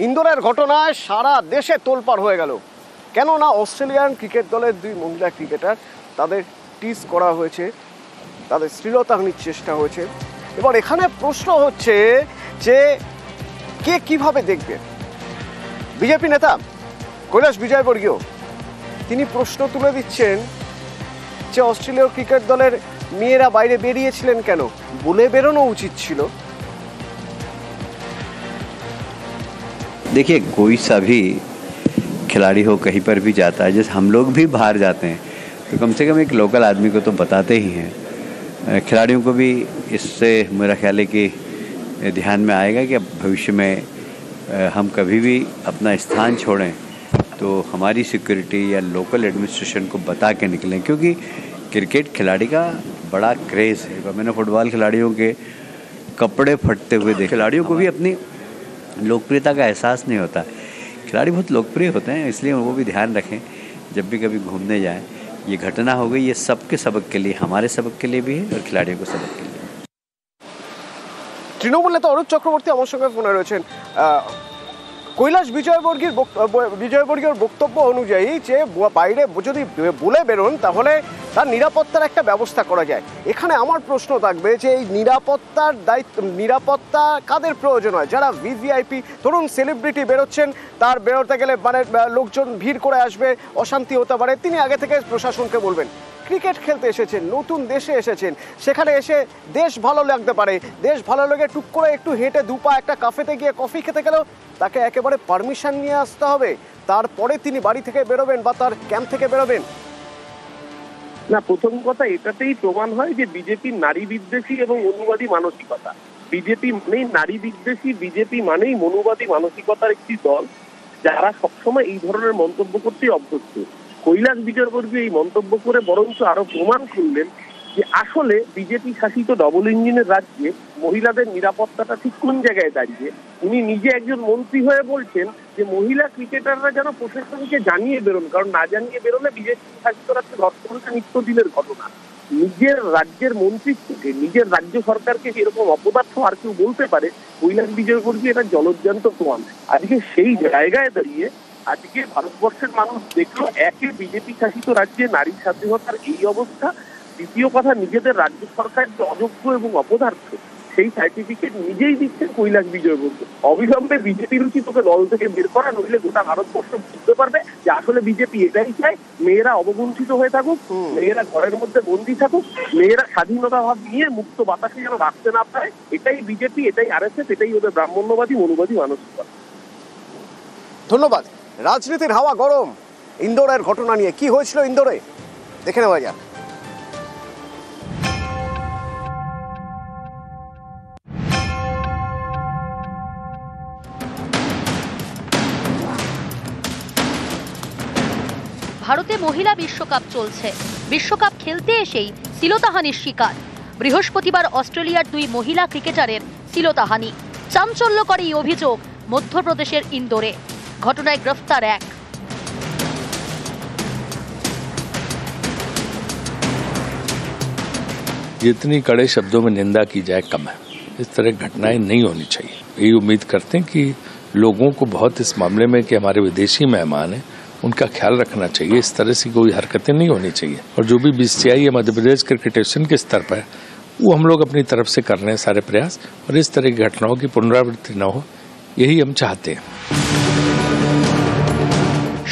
ইন্দোরের ঘটনায় সারা দেশে তোলপাড় হয়ে গেল। কেননা অস্ট্রেলিয়ান ক্রিকেট দলের দুই মহিলা ক্রিকেটার, তাদের টিজ করা হয়েছে, তাদের শ্লীলতাহানির চেষ্টা হয়েছে। এবার এখানে প্রশ্ন হচ্ছে যে কে কিভাবে দেখবে। বিজেপি নেতা কৈলাস বিজয়বর্গীয় তিনি প্রশ্ন তুলে দিচ্ছেন যে অস্ট্রেলীয় ক্রিকেট দলের মেয়েরা বাইরে বেরিয়েছিলেন কেন, বলে বেরোনো উচিত ছিল। देखिए, कोई सा भी खिलाड़ी हो कहीं पर भी जाता है, जैसे हम लोग भी बाहर जाते हैं तो कम से कम एक लोकल आदमी को तो बताते ही हैं। खिलाड़ियों को भी इससे मेरा ख्याल है कि ध्यान में आएगा कि अब भविष्य में हम कभी भी अपना स्थान छोड़ें तो हमारी सिक्योरिटी या लोकल एडमिनिस्ट्रेशन को बता के निकलें, क्योंकि क्रिकेट खिलाड़ी का बड़ा क्रेज़ है। मैंने फुटबॉल खिलाड़ियों के कपड़े फटते हुए देखे। खिलाड़ियों को भी अपनी लोकप्रियता का एहसास नहीं होता। खिलाड़ी बहुत लोकप्रिय होते हैं, इसलिए वो भी ध्यान रखें जब भी कभी घूमने जाएं। ये घटना हो गई, ये सबके सबक के लिए, हमारे सबक के लिए भी है और खिलाड़ियों को सबक के लिए। তৃণমূল নেতা অরূপ চক্রবর্তী আমার সঙ্গে ফোনে রয়েছেন। কৈলাস বিজয়বর্গীয়র বক্তব্য অনুযায়ী যে বাইরে যদি বলে বেরোন তাহলে তার নিরাপত্তার একটা ব্যবস্থা করা যায়। এখানে আমার প্রশ্ন থাকবে যে এই নিরাপত্তার দায়িত্ব, নিরাপত্তা কাদের প্রয়োজন হয়? যারা ভিভিআইপি, ধরুন সেলিব্রিটি বেরোচ্ছেন, তার বেরোতে গেলে মানে লোকজন ভিড় করে আসবে, অশান্তি হতে পারে, তিনি আগে থেকে প্রশাসনকে বলবেন। ক্রিকেট খেলতে এসেছেন, নতুন দেশে এসেছেন, সেখানে এসে দেশ ভালো লাগতে পারে, দেশ ভালো লাগে টুক করে একটু হেঁটে দুপা একটা কাফেতে গিয়ে কফি খেতে গেলেও তাকে একেবারে পারমিশন নিয়ে আসতে হবে, তারপরে তিনি বাড়ি থেকে বেরোবেন বা তার ক্যাম্প থেকে বেরোবেন। না, প্রথম কথা এটাতেই প্রমাণ হয় যে বিজেপি নারী বিদ্বেষী এবং মনুবাদী মানসিকতা। বিজেপি মানেই নারী বিদ্বেষী, বিজেপি মানেই মনুবাদী মানসিকতার একটি দল, যারা সবসময় এই ধরনের মন্তব্য করতেই অভ্যস্ত। কৈলাস বিজয়বর্গীয় এই মন্তব্য করে বরঞ্চ আরো প্রমাণ করলেন যে আসলে বিজেপি শাসিত ডবল ইঞ্জিনের রাজ্যে মহিলাদের নিরাপত্তাটা ঠিক কোন জায়গায় দাঁড়িয়ে। উনি নিজে একজন মন্ত্রী হয়ে বলছেন যে মহিলা ক্রিকেটাররা যেন প্রশাসনকে জানিয়ে বেরোন, কারণ না জানিয়ে বেরোলে বিজেপি শাসিত রাজ্যে ধর্ষণটা নিত্যদিনের ঘটনা। নিজের রাজ্যের মন্ত্রীকে, নিজের রাজ্য সরকারকে এরকম অপদার্থ আর কেউ বলতে পারে? কৈলাস বিজয়বর্গীয় এটা জলজ্জান্ত প্রমাণ। আজকে সেই জায়গায় দাঁড়িয়ে আজকে ভারতবর্ষের মানুষ দেখলো, একে বিজেপি শাসিত রাজ্যে নারী স্বাধীনতার এই অবস্থা, দ্বিতীয় কথা নিজেদের রাজ্য সরকার যে অযোগ্য এবং অপদার্থ সেই সার্টিফিকেট নিজেই দিচ্ছেন কৈলাস বিজয়বর্গীয়। অবিলম্বে বিজেপির উচিত ওকে দল থেকে বের করা, নইলে গোটা ভারতবর্ষ বুঝতে পারবে যে আসলে বিজেপি এটাই চায়, মেয়েরা অবগুণ্ঠিত হয়ে থাকুক, মেয়েরা ঘরের মধ্যে বন্দী থাকুক, মেয়েরা স্বাধীনতা ভাব নিয়ে মুক্ত বাতাসে যেন রাখতে না পারে। এটাই বিজেপি, এটাই আরএসএস, এটাই ওদের ব্রাহ্মণ্যবাদী মনুবাদী মানসিকতা। ধন্যবাদ। রাজনীতির হাওয়া গরম। ইন্দোরের ঘটনা নিয়ে কি হয়েছিল ইন্দোরে দেখে নেওয়া যাক। ভারতে মহিলা বিশ্বকাপ চলছে। বিশ্বকাপ খেলতে এসেই শ্লীলতাহানির শিকার। বৃহস্পতিবার অস্ট্রেলিয়ার দুই মহিলা ক্রিকেটারের শ্লীলতাহানি। চাঞ্চল্যকর এই অভিযোগ মধ্যপ্রদেশের ইন্দোরে। ঘটনায় গ্রেফতার এক। जितनी कड़े शब्दों में निंदा की जाए कम है। इस तरह घटनाएं नहीं होनी चाहिए। यही उम्मीद करते हैं कि लोगों को बहुत इस मामले में कि हमारे विदेशी मेहमान हैं उनका ख्याल रखना चाहिए। इस तरह से कोई हरकतें नहीं होनी चाहिए। और जो भी बीसीसीआई या मध्य प्रदेश क्रिकेट एसोसिएशन के स्तर पर वो हम लोग अपनी तरफ से कर रहे हैं सारे प्रयास, और इस तरह की घटनाओं की पुनरावृत्ति न हो, यही हम चाहते हैं।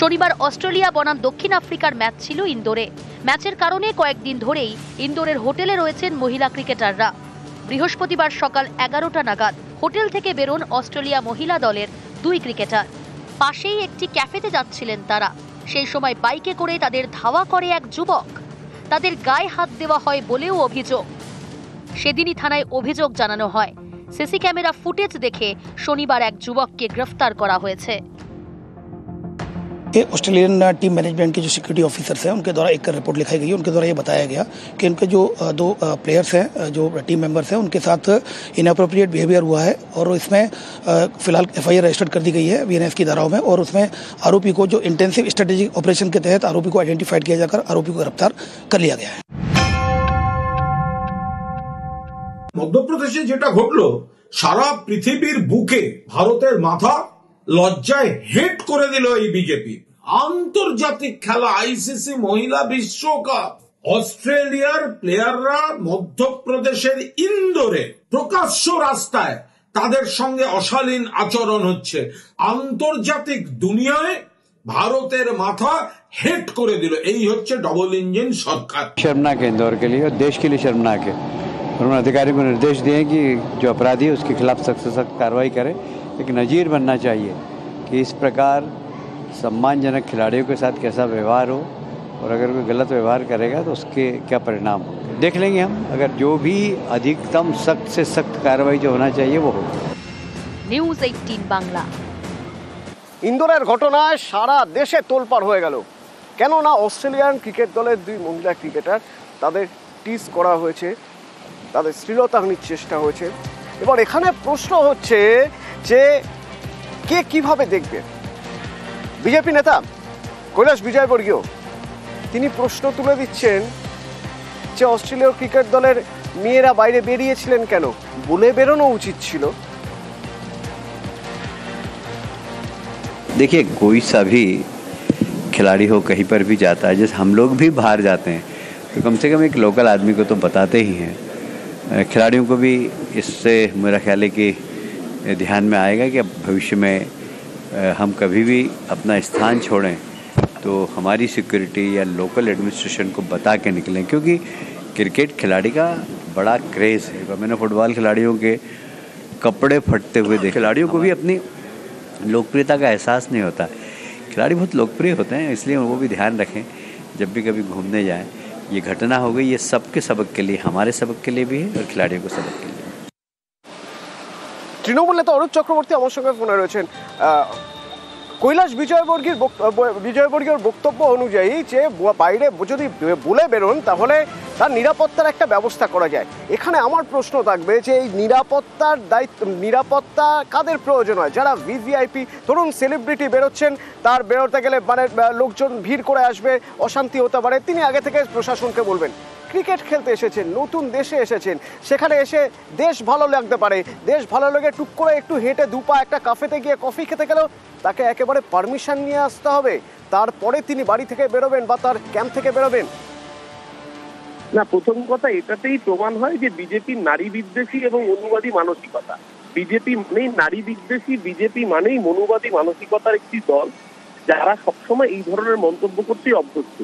শনিবার অস্ট্রেলিয়া বনাম দক্ষিণ আফ্রিকার ম্যাচ ছিল ইন্দোরে। ম্যাচের কারণে কয়েকদিন ধরেই ইন্দোরের হোটেলে রয়েছেন মহিলা ক্রিকেটাররা। বৃহস্পতিবার সকাল 11টা নাগাদ হোটেল থেকে বেরোন অস্ট্রেলিয়া মহিলা দলের দুই ক্রিকেটার। পাশেই একটি ক্যাফেতে যাচ্ছিলেন তারা। সেই সময় বাইকে করে তাদের ধাওয়া করে এক যুবক। তাদের গায়ে হাত দেওয়া হয় বলেও অভিযোগ। সেদিনই থানায় অভিযোগ জানানো হয়। সিসি ক্যামেরা ফুটেজ দেখে শনিবার এক যুবককে গ্রেফতার করা হয়েছে। ऑस्ट्रेलियन टीम मैनेजमेंट के जो सिक्योरिटी ऑफिसर्स हैं उनके द्वारा एक रिपोर्ट लिखाई गई। उनके द्वारा ये बताया गया कि उनके जो दो प्लेयर्स हैं, जो टीम मेंबर्स हैं, उनके साथ इनअप्रोप्रिएट बिहेवियर हुआ है, और इसमें फिलहाल एफआईआर रजिस्टर्ड कर दी गई है बीएनएस की धाराओं में। और उसमें आरोपी को जो इंटेंसिव स्ट्रेटेजिक ऑपरेशन के तहत आरोपी को आइडेंटिफाइड किया जाकर आरोपी को गिरफ्तार कर लिया गया है। মধ্যপ্রদেশে যেটা ঘটলো, সারা পৃথিবীর বুকে ভারতের মাথা লজ্জায় হেট করে দিল এই বিজেপি। আন্তর্জাতিক খেলা আইসিসি মহিলা বিশ্বকাপ, অস্ট্রেলিয়ার প্লেয়াররা মধ্যপ্রদেশের ইন্দোরে প্রকাশ্য রাস্তায় তাদের সঙ্গে অশালীন আচরণ হচ্ছে। আন্তর্জাতিক দুনিয়ায় ভারতের মাথা হেট করে দিল। এই হচ্ছে ডবল ইঞ্জিন সরকার। शर्मनाक है इंदौर के लिए और देश के लिए शर्मनाक है। उन्होंने अधिकारियों को निर्देश दिए कि जो अपराधी है उसके खिलाफ सख्त से सख्त कार्रवाई करे। एक नजीर बनना चाहिए कि इस प्रकार सम्मानजनक खिलाड़ियों के साथ कैसा व्यवहार हो और अगर कोई गलत व्यवहार करेगा तो उसके क्या परिणाम हो देख लेंगे हम। अगर जो भी अधिकतम सख्त से सख्त कार्रवाई जो होना चाहिए वो होगा। নিউজ 18 বাংলা। ইন্দোরের ঘটনায় সারা দেশে তোলপাড় হয়ে গেল। কেননা অস্ট্রেলিয়ান ক্রিকেট দলের দুই মহিলা ক্রিকেটার, তাদের টিজ করা হয়েছে, তাদের শ্লীলতাহানির চেষ্টা হয়েছে। এবার এখানে প্রশ্ন হচ্ছে যে কে কিভাবে দেখবে। বিজেপি নেতা কৈলাস বিজয়বর্গীয় তিনি প্রশ্ন তুলে দিচ্ছেন যে অস্ট্রেলীয় ক্রিকেট দলের মেয়েরা বাইরে বেরিয়েছিলেন কেন, বলে বেরোনো উচিত ছিল। देखिए, कोई सा भी खिलाड़ी हो कहीं पर भी जाता है, जैसे हम लोग भी बाहर जाते हैं तो कम से कम एक लोकल आदमी को तो बताते ही हैं। खिलाड़ियों को भी इससे मेरा ख्याल है कि ध्यान में आएगा कि अब भविष्य में हम कभी भी अपना स्थान छोड़ें तो हमारी सिक्योरिटी या लोकल एडमिनिस्ट्रेशन को बता के निकलें, क्योंकि क्रिकेट खिलाड़ी का बड़ा क्रेज़ है। मैंने फुटबॉल खिलाड़ियों के कपड़े फटते हुए देखे। खिलाड़ियों को भी अपनी लोकप्रियता का एहसास नहीं होता। खिलाड़ी बहुत लोकप्रिय होते हैं, इसलिए वो भी ध्यान रखें जब भी कभी घूमने जाएं। ये घटना हो गई, ये सबके सबक के लिए, हमारे सबक के लिए भी है और खिलाड़ियों को सबक के लिए। তৃণমূল নেতা অরূপ চক্রবর্তী আমার সঙ্গে ফোনে রয়েছেন। কৈলাস বিজয়বর্গীয়র বক্তব্য অনুযায়ী যে বাইরে যদি বলে বেরোন তাহলে তার নিরাপত্তার একটা ব্যবস্থা করা যায়। এখানে আমার প্রশ্ন থাকবে যে এই নিরাপত্তার দায়িত্ব, নিরাপত্তা কাদের প্রয়োজন হয়? যারা ভিভিআইপি, ধরুন সেলিব্রিটি বেরোচ্ছেন, তার বেরোতে গেলে মানে লোকজন ভিড় করে আসবে, অশান্তি হতে পারে, তিনি আগে থেকে প্রশাসনকে বলবেন। ক্রিকেট খেলতে এসেছেন, নতুন দেশে এসেছেন, সেখানে এসে দেশ ভালো লাগতে পারে, দেশ ভালো লাগে টুক করে একটু হেঁটে দুপা একটা কাফেতে গিয়ে কফি খেতে গেলেও তাকে একেবারে পারমিশন নিয়ে আসতে হবে, তারপরে তিনি বাড়ি থেকে বেরোবেন বা তার ক্যাম্প থেকে বেরোবেন। না, প্রথম কথা এটাতেই প্রমাণ হয় যে বিজেপির নারী বিদ্বেষী এবং মনুবাদী মানসিকতা। বিজেপি মানেই নারী বিদ্বেষী, বিজেপি মানেই মনুবাদী মানসিকতার একটি দল, যারা সবসময় এই ধরনের মন্তব্য করতে অভ্যস্ত।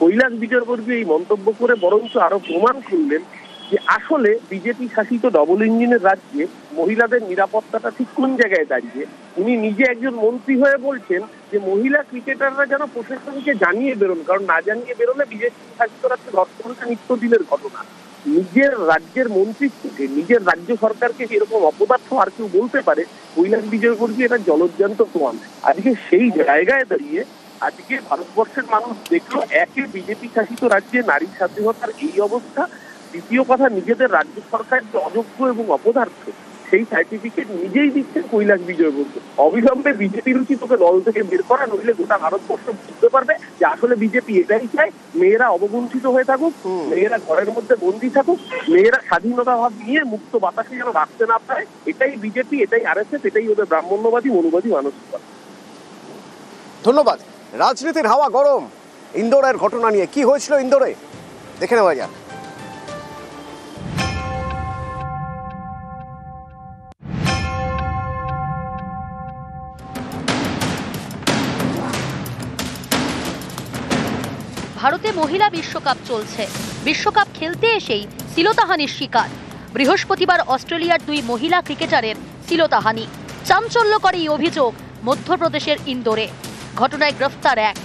কৈলাস বিজয়বর্গীয় এই মন্তব্য করে বরঞ্চ আরো প্রমাণ করলেন যে আসলে বিজেপি শাসিত ডবল ইঞ্জিনের রাজ্যে মহিলাদের নিরাপত্তাটা ঠিক কোন জায়গায় দাঁড়িয়ে। উনি নিজে একজন মন্ত্রী হয়ে বলছেন যে মহিলা ক্রিকেটাররা যেন প্রশাসনকে জানিয়ে বেরোন, কারণ না জানিয়ে বেরোলে বিজেপি শাসিত রাজ্যে ধর্ষণটা নিত্যদিনের ঘটনা। নিজের রাজ্যের মন্ত্রিত্বকে, নিজের রাজ্য সরকারকে এরকম অপদার্থ আর কেউ বলতে পারে? কৈলাস বিজয়বর্গীয় এটা জলজ্যান্ত প্রমাণ। আজকে সেই জায়গায় দাঁড়িয়ে আজকে ভারতবর্ষের মানুষ দেখলো, একে বিজেপি শাসিত রাজ্যে নারী স্বাধীনতার এই অবস্থা, দ্বিতীয় কথা নিজেদের রাজ্য সরকার যে অযোগ্য এবং অপদার্থ সেই সার্টিফিকেট নিজেই দিচ্ছেন কৈলাস বিজয়বর্গীয়। অবিলম্বে বিজেপির উচিত ওকে দল থেকে বের করা, নইলে গোটা ভারতবর্ষ বুঝতে পারবে যে আসলে বিজেপি এটাই চায়, মেয়েরা অবগুণ্ঠিত হয়ে থাকুক, মেয়েরা ঘরের মধ্যে বন্দী থাকুক, মেয়েরা স্বাধীনতা ভাব নিয়ে মুক্ত বাতাসে যেন রাখতে না পারে। এটাই বিজেপি, এটাই আরএসএস, এটাই ওদের ব্রাহ্মণ্যবাদী মনুবাদী মানসিকতা। ধন্যবাদ। রাজনীতির হাওয়া গরম। ইন্দোরের ঘটনা নিয়ে কি হয়েছিল ইন্দোরে দেখে নেওয়া যাক। ভারতে মহিলা বিশ্বকাপ চলছে। বিশ্বকাপ খেলতে এসেই শ্লীলতাহানির শিকার। বৃহস্পতিবার অস্ট্রেলিয়ার দুই মহিলা ক্রিকেটারের শ্লীলতাহানি। চাঞ্চল্যকর এই অভিযোগ মধ্যপ্রদেশের ইন্দোরে। ঘটনায় গ্রেফতার এক।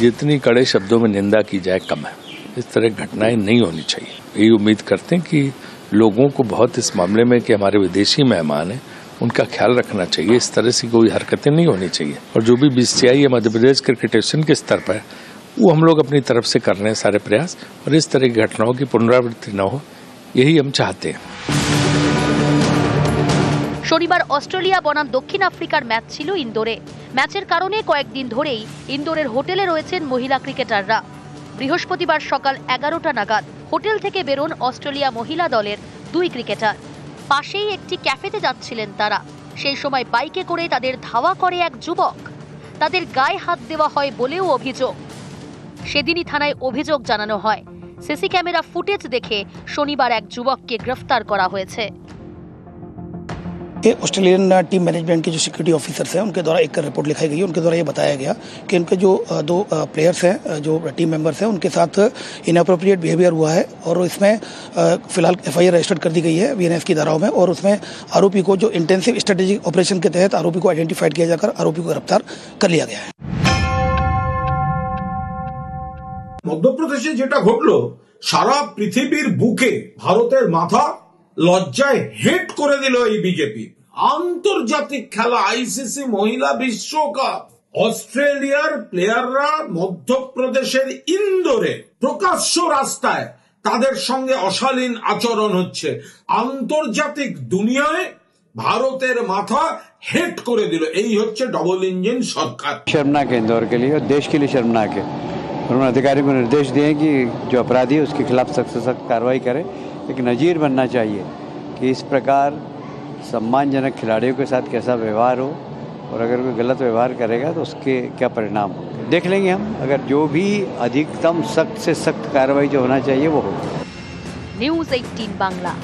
जितनी कड़े शब्दों में निंदा की जाए कम है। इस तरह घटनाएं नहीं होनी चाहिए। यही उम्मीद करते हैं कि लोगों को बहुत इस मामले में कि हमारे विदेशी मेहमान हैं उनका ख्याल रखना चाहिए। इस तरह से कोई हरकतें नहीं होनी चाहिए। और जो भी बीसीसीआई या मध्य प्रदेश क्रिकेट एसोसिएशन के स्तर पर वो हम लोग अपनी तरफ से कर रहे हैं सारे प्रयास, और इस तरह की घटनाओं की पुनरावृत्ति न हो, यही हम चाहते हैं। শনিবার অস্ট্রেলিয়া বনাম দক্ষিণ আফ্রিকার ম্যাচ ছিল ইন্দোরে। ম্যাচের কারণে কয়েকদিন ধরেই ইন্দোরের হোটেলে রয়েছেন মহিলা ক্রিকেটাররা। বৃহস্পতিবার সকাল 11টা নাগাদ হোটেল থেকে বেরোন অস্ট্রেলিয়া মহিলা দলের 2 ক্রিকেটার। পাশেই একটি ক্যাফেতে যাচ্ছিলেন তারা। সেই সময় বাইকে করে তাদের ধাওয়া করে এক যুবক। তাদের গায়ে হাত দেওয়া হয় বলেও অভিযোগ। সেদিনই থানায় অভিযোগ জানানো হয়। সিসি ক্যামেরা ফুটেজ দেখে শনিবার এক যুবককে গ্রেফতার করা হয়েছে। ये ऑस्ट्रेलियन टीम मैनेजमेंट के जो सिक्योरिटी ऑफिसर्स हैं उनके द्वारा एक रिपोर्ट लिखाई गई। उनके द्वारा ये बताया गया कि उनके जो 2 प्लेयर्स हैं, जो टीम मेंबर्स हैं, उनके साथ इनअप्रोप्रिएट बिहेवियर हुआ है और इसमें फिलहाल FIR रजिस्टर्ड कर दी गई है BNS की धाराओं में। और उसमें आरोपी को जो इंटेंसिव स्ट्रेटेजिक ऑपरेशन के तहत आरोपी को आइडेंटिफाइड किया जाकर आरोपी को गिरफ्तार कर लिया गया है। মধ্যপ্রদেশে যেটা ঘটলো, সারা পৃথিবীর বুকে ভারতের মাথা লজ্জায় হেট করে দিল এই বিজেপি। আন্তর্জাতিক খেলা ICC মহিলা বিশ্বকাপ, অস্ট্রেলিয়ার প্লেয়াররা মধ্যপ্রদেশের ইন্দোরে প্রকাশ্য রাস্তায় তাদের সঙ্গে অশালীন আচরণ হচ্ছে। আন্তর্জাতিক দুনিয়ায় ভারতের মাথা হেট করে দিল। এই হচ্ছে ডবল ইঞ্জিন সরকার। शर्मनाक है इंदौर के लिए और देश के लिए शर्मनाक है। उन्होंने अधिकारियों को निर्देश दिए कि जो अपराधी है उसके खिलाफ सख्त से सख्त कार्रवाई करे। एक नज़ीर बनना चाहिए कि इस प्रकार सम्मानजनक खिलाड़ियों के साथ कैसा व्यवहार हो और अगर कोई गलत व्यवहार करेगा तो उसके क्या परिणाम हो देख लेंगे हम। अगर जो भी अधिकतम सख्त से सख्त कार्रवाई जो होना चाहिए वो हो। न्यूज़ 18 बांग्ला।